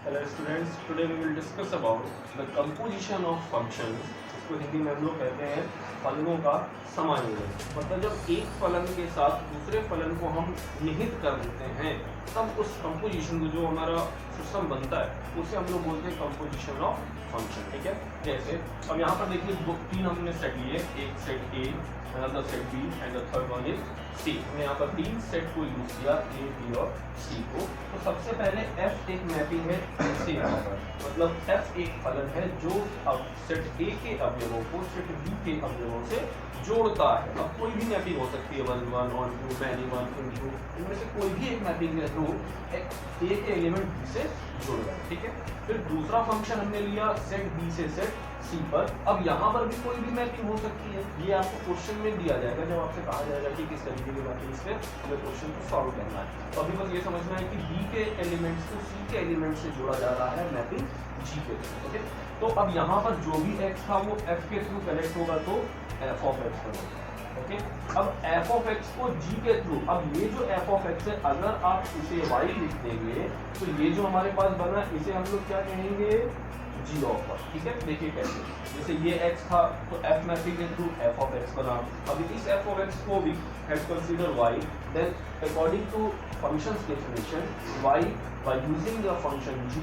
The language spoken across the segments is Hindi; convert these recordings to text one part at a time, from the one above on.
Hello students, today we will discuss about the composition of functions. इसको हिंदी में हम लोग कहते हैं फलनों का समायोजन। मतलब जब एक फलन के साथ दूसरे फलन को हम निहित कर देते हैं तब उस कंपोजिशन को जो हमारा सिस्टम बनता है उसे हम लोग बोलते हैं कंपोजिशन ऑफ फंक्शन। ठीक है, जैसे अब यहाँ पर देखिए तीन हमने सेट लिए, एक set A, another set B and the third one is C। हमने यहाँ पर तीन सेट को यूज किया A, B और C को। तो सबसे पहले F एक मैपिंग है A से यहाँ पर, मतलब F एक फलन है जो अब सेट A के अवयवों को सेट B के अवयवों से जोड़ता है। अब कोई भी मैपिंग हो सकती है, 1 1 on 2, many 1 into, इनमें से कोई भी एक मैपिंग है तो A के एलिमेंट B से जोड़ रहा है। ठीक है, फिर दूसरा फंक्शन हमने लिया सेट B से सेट C पर। अब यहाँ पर भी कोई भी मैपिंग हो सकती है, ये आपको क्वेश्चन में दिया जाएगा जब आपसे कहा जाएगा कि किस तरीके की मैपिंग से हमें क्वेश्चन को सॉल्व करना है। तो अभी बस ये समझना है कि B के एलिमेंट्स को C के एलिमेंट से जोड़ा जा रहा है मैपिंग G के थ्रू। ओके, तो अब यहाँ पर जो भी x था वो f के थ्रू कनेक्ट होगा तो f of x बनेगा। ओके, अब f of x को g के थ्रू, अब ये जो f of x है अगर आप इसे y लिख देंगे तो ये जो हमारे पास बना इसे हम लोग क्या कहेंगे, g ऑफ x। ठीक है, देखिए कैसे, जैसे ये x था तो f मैपिंग के थ्रू f of x बना। अब इस f of x को भी have consider y, then according to function's definition y by using the function g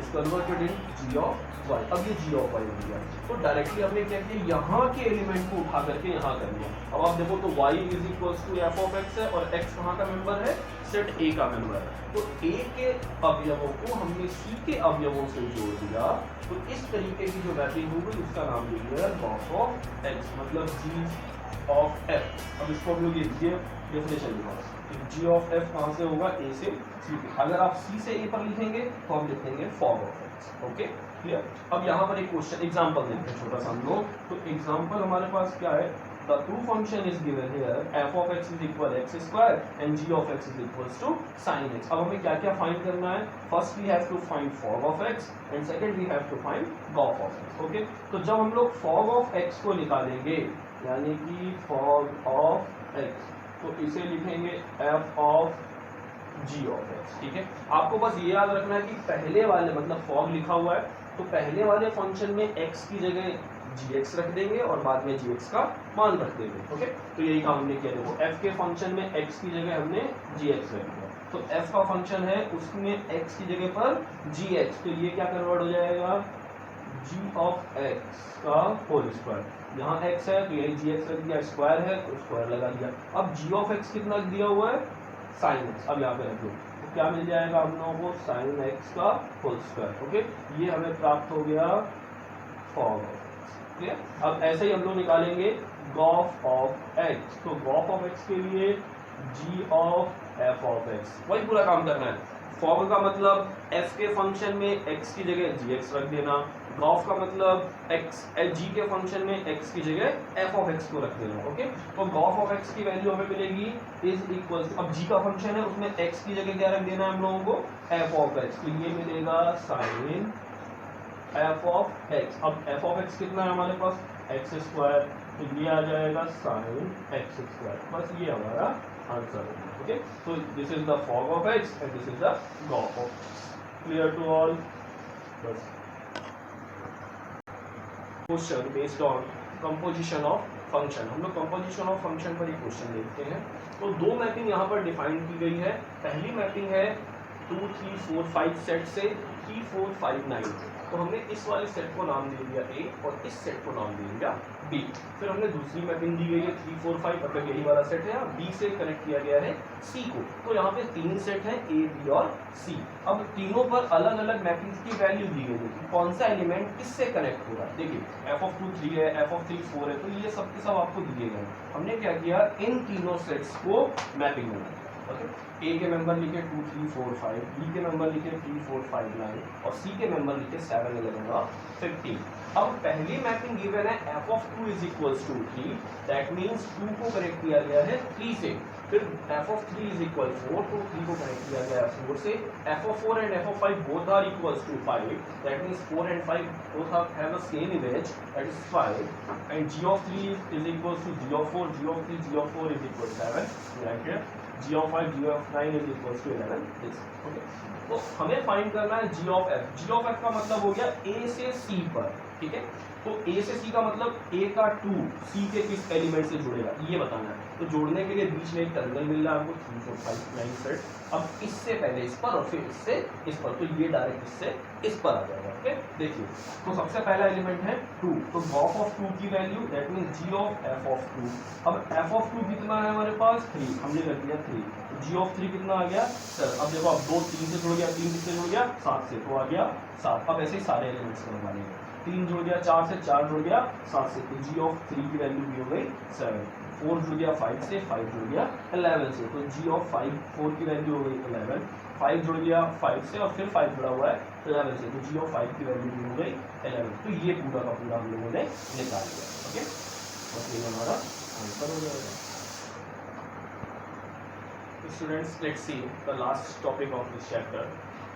is converted in g of y। अब ये g of y हो गया, तो डायरेक्टली हमने क्या किया, यहाँ के एलिमेंट को उठा करके यहाँ कर दिया। अब आप देखो तो y is equals to f of x है और x कहाँ का मेंबर है, सेट A का मेंबर है। तो A के अवयवों को हमने C के अवयवों से जोड़ दिया, तो इस तरीके की जो मैपिंग होगी उसका नाम ले लिया g of x, मतलब g of f। अब इसको हम लोग ये डेफिनेशन लिखा, g of f कहाँ से होगा, A से C पे। अगर आप C से A पर लिखेंगे तो हम लिखेंगे fog of x। Okay, clear. अब यहाँ पर एक क्वेश्चन एग्जांपल देखते हैं छोटा सा हम लोग। तो एग्जांपल हमारे पास क्या है, the true function is given here, f of x is equal x square and g of x is equals to sin x। अब हमें क्या क्या फाइंड करना है, first we have to find fog of x and second we have to find gof of x। Okay, तो जब हम लोग fog of x को निकालेंगे यानी कि fog of x, तो इसे लिखेंगे f of g of x। ठीक है, आपको बस ये याद रखना है कि पहले वाले मतलब fog लिखा हुआ है तो पहले वाले फंक्शन में x की जगह gx रख देंगे और बाद में gx का मान रख देंगे। ओके, तो यही काम हमने किया। देखो f के फंक्शन में x की जगह हमने gx रख दिया, तो f का फंक्शन है उसमें x की जगह पर gx, तो ये क्या कन्वर्ट हो जाएगा, g of x का होल स्क्वायर। यहाँ x है तो यही gx रख दिया, स्क्वायर है तो स्क्वायर लगा दिया। अब g of x कितना दिया हुआ है, sin x। अब यहाँ पे रख दो तो क्या मिल जाएगा हम लोगों को, sin x का होल स्क्वायर। ओके, ये हमें प्राप्त हो गया fog of x। ठीक है, अब ऐसे ही हम लोग निकालेंगे gof of x, तो gof of x के लिए g of f of x, वही पूरा काम करना है। fog का मतलब f के फंक्शन में x की जगह gx रख देना, gof का मतलब g के फंक्शन में x की जगह f of x को रख देना। ओके, तो gof of x की वैल्यू हमें मिलेगी इज इक्वल, अब g का फंक्शन है उसमें x की जगह क्या रख देना है हम लोगों को, f of x, तो ये मिलेगा sin f of x। अब f of x कितना है हमारे पास, x स्क्वायर, तो ये आ जाएगा sin x स्क्वायर। बस ये हमारा आंसर है। ओके, तो this is the fog of x and this is the gof of x। Clear to all. बस question based on composition of function, हम लोग कंपोजिशन ऑफ फंक्शन पर एक क्वेश्चन देखते हैं। तो दो मैपिंग यहाँ पर डिफाइन की गई है। पहली मैपिंग है 2 3 4 5 सेट से 3 4 5 9, तो हमने इस वाले सेट को नाम दे दिया A और इस सेट को नाम दे दिया B। फिर हमने दूसरी मैपिंग दी गई है 3 4 5, मतलब यही वाला सेट है, B से कनेक्ट किया गया है C को। तो यहाँ पे तीन सेट हैं A B और C। अब तीनों पर अलग अलग मैपिंग्स की वैल्यू दी गई है कि कौन सा एलिमेंट किससे कनेक्ट होगा। देखिए f of 2 3 है, f of 3 4 है, तो ये सब के सब आपको दिए गए। हमने क्या किया, इन तीनों सेट्स को मैपिंग बना। ओके, A के मेंबर लिखे 2 3 4 5, B के मेंबर लिखे 3 4 5 9 और C के मेंबर लिखे 7 11 और 15। अब पहली मैपिंग गिवन है f of 2 is equals to 3, that means 2 को कनेक्ट किया गया है 3 से। फिर f of 3 is equal 4, तो 3 को कनेक्ट किया गया है 4 से। f of 4 and f of 5 both are equals to 5, that means 4 and 5 both have the same image, that is 5, and g of 3 is equals to g of 4, g of 3 g of 4 is equal to 7, right here। g of 5 g of 9 is equals to 11 this. Okay, तो हमें फाइंड करना है g of f। g of f का मतलब हो गया a से c पर, ठीक है। तो a से c का मतलब a का 2 c के किस एलिमेंट से जुड़ेगा ये बताना है। तो जोड़ने के लिए बीच में एक टर्मिनल मिल रहा है आपको 3 4 5 9 सेट। अब इससे पहले इस पर और फिर इससे इस पर, तो ये डायरेक्ट इससे इस पर आ जाएगा। ओके, देखिए तो सबसे पहला एलिमेंट है 2, तो गॉफ ऑफ 2 की value that mean g of f of 2। अब f ऑफ 2 कितना है हमारे पास 3, हमने कर दिया 3। तो g ऑफ 3 कितना आ गया सर, अब देखो अब 2 3 से जुड़ गया, 3 किससे जुड़ गया 7 से, तो आ गया 7। अब ऐसे ही सारे एलिमेंट्स को बना लेंगे, 3 जुड़ गया 4 से, 4 जुड़ गया 7 से, तो g ऑफ 3 की वैल्यू भी हो गई 7। 4 जुड़ गया 5 से, 5 जुड़ गया 11 से, तो g ऑफ 5 4 की वैल्यू हो गई 11। 5 जुड़ गया 5 से और फिर 5 जुड़ा हुआ है 11 से, तो g ऑफ 5 की वैल्यू भी हो गई 11। तो ये पूरा का पूरा हम लोगों ने निकाल लिया। ओके, और ये हमारा आंसर हो जाएगा। Students, let's see the last topic of this chapter,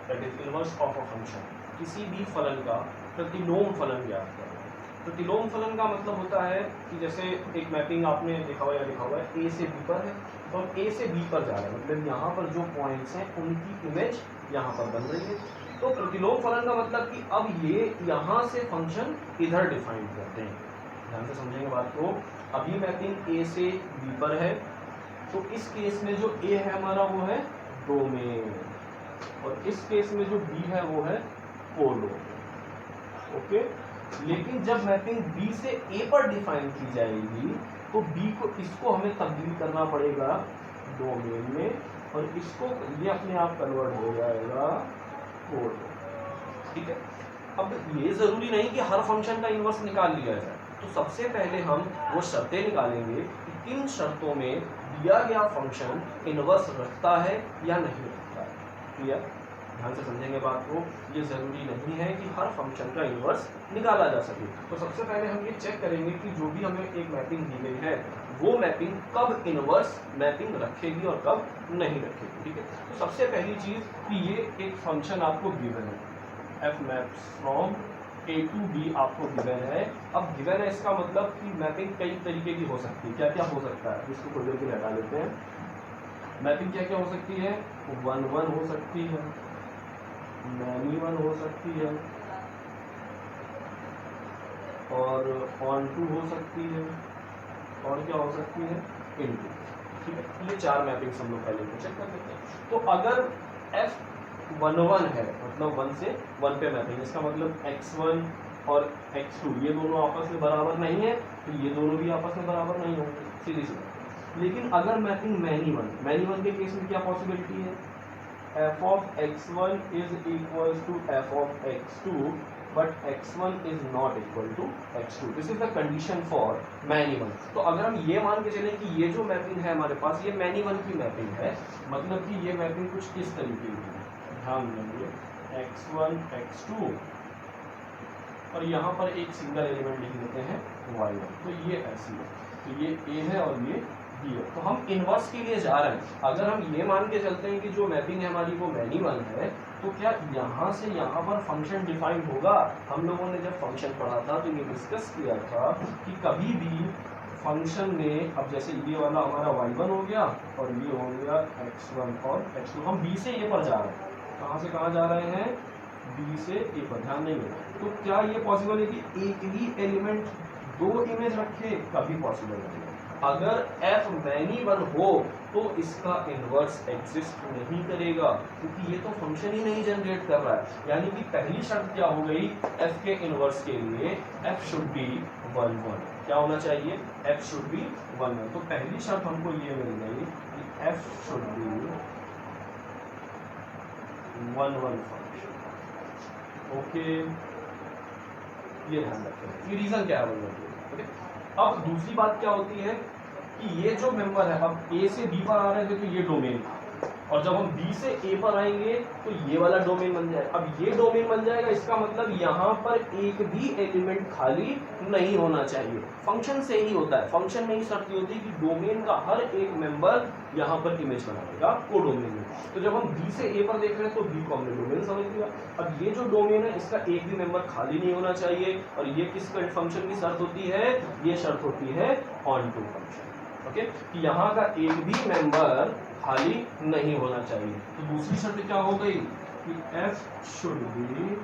that is inverse of a function. किसी भी फलन का प्रतिलोम फलन ज्ञात करना। प्रतिलोम फलन का मतलब होता है कि जैसे एक मैपिंग आपने लिखा हुआ है a से b पर है, तो हम a से b पर जा रहे हैं, मतलब यहाँ पर जो पॉइंट्स हैं उनकी इमेज यहाँ पर बन रही है। तो प्रतिलोम फलन का मतलब कि अब ये यहाँ से फंक्शन इधर डिफाइन करते हैं। ध्यान से समझेंगे बात को। अभी मैपिंग a से b पर है, तो इस केस में जो a है हमारा वो है डोमेन, और इस केस में जो b है वो है कोडोमेन। ओके, लेकिन जब मैपिंग b से a पर डिफाइन की जाएगी तो b को इसको हमें तब्दील करना पड़ेगा डोमेन में, और इसको ये अपने आप कन्वर्ट हो जाएगा कोड। ठीक है, अब ये जरूरी नहीं कि हर फंक्शन का इनवर्स निकाल लिया जाए, तो सबसे पहले हम वो शर्तें निकालेंगे कि किन शर्तों में दिया गया फंक्शन इनवर्स रखता है या नहीं रखता है। क्लियर, ध्यान से समझेंगे बात को। ये जरूरी नहीं है कि हर फंक्शन का इनवर्स निकाला जा सके। तो सबसे पहले हम ये चेक करेंगे कि जो भी हमें एक मैपिंग दी गई है वो मैपिंग कब इनवर्स मैपिंग रखेगी और कब नहीं रखेगी। ठीक है, तो सबसे पहली चीज कि ये एक फंक्शन आपको गिवन है, f maps from a to b आपको गिवन है। अब गिवन है इसका मतलब कि मैपिंग कई तरीके की हो सकती है। क्या क्या हो सकता है, इसको थोड़ी देर के लिए हटा लेते हैं। मैपिंग क्या क्या हो सकती है, 1-1 हो सकती है, मैनी 1 हो सकती है, और ऑन टू हो सकती है, और क्या हो सकती है इनटू। ठीक है, ये 4 मैपिंग्स हम लोग पहले चेक कर लेते हैं। तो अगर f11 है, मतलब 1 से 1 पे मैपिंग, इसका मतलब x1 और x2 ये दोनों आपस में बराबर नहीं है, तो ये दोनों भी आपस में बराबर नहीं होंगे, सीधी सी बात। लेकिन अगर मैपिंग मैनी वन के केस में क्या पॉसिबिलिटी है, f of x1 is equals to f of x2 but x1 is not equal to x2. This is the condition for many one. तो अगर हम ये मान के चलें कि ये जो मैपिंग है हमारे पास ये many one की मैपिंग है, मतलब कि ये मैपिंग कुछ इस तरीके की है। ध्यान देंगे x1 x2 और यहाँ पर एक सिंगल एलिमेंट लिख देते हैं y1, तो ये ऐसी है, तो ये a है और ये b है। तो हम इनवर्स के लिए जा रहे हैं। अगर हम ये मान के चलते हैं कि जो मैपिंग है हमारी वो मैनी वन है, तो क्या यहाँ से यहाँ पर फंक्शन डिफाइन होगा। हम लोगों ने जब फंक्शन पढ़ा था तो ये डिस्कस किया था कि कभी भी फंक्शन में, अब जैसे ये वाला हमारा y1 हो गया और ये हो गया x1 और x2, हम b से a पर जा रहे हैं। कहाँ से कहाँ जा रहे हैं, b से a पर। ध्यान देंगे, तो क्या ये पॉसिबल है कि एक ही एलिमेंट 2 इमेज रखे, कभी पॉसिबल नहीं है। अगर f मैनी वन हो तो इसका इनवर्स एग्जिस्ट नहीं करेगा, क्योंकि ये तो फंक्शन ही नहीं जनरेट कर रहा है। यानी कि पहली शर्त क्या हो गई, f के इनवर्स के लिए f शुड बी 1-1। क्या होना चाहिए, f शुड बी 1-1। तो पहली शर्त हमको ये मिल गई कि f should B 1-1 function. Okay, ये ध्यान रखें, ये रीजन क्या है ओके। अब दूसरी बात क्या होती है कि ये जो मेंबर है, अब a से b पर आ रहे थे तो ये डोमेन, और जब हम b से a पर आएंगे तो ये वाला डोमेन बन जाएगा। अब ये डोमेन बन जाएगा, इसका मतलब यहाँ पर एक भी एलिमेंट खाली नहीं होना चाहिए। फंक्शन से ही होता है, फंक्शन में ही शर्त होती है कि डोमेन का हर एक मेंबर यहाँ पर इमेज बनाएगा कोडोमेन में। तो जब हम b से a पर देख रहे हैं तो b को हमने डोमेन समझ लिया। अब ये जो डोमेन है इसका एक भी मेंबर खाली नहीं होना चाहिए, और ये किस फंक्शन की शर्त होती है, ये शर्त होती है ऑन टू फंक्शन। ओके, कि यहाँ का एक भी मेंबर खाली नहीं होना चाहिए। तो दूसरी शर्त क्या हो गई कि f should be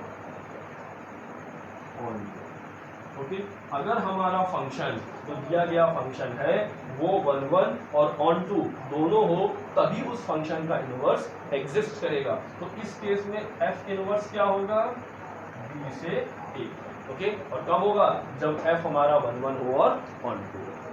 on to. Okay, अगर हमारा फंक्शन जो दिया गया फंक्शन है वो 1 1 और ऑन टू दोनों हो तभी उस फंक्शन का इनवर्स एग्जिस्ट करेगा। तो इस केस में f इनवर्स क्या होगा, b से a। ओके, और कब होगा, जब f हमारा 1 1 हो और ऑन टू हो।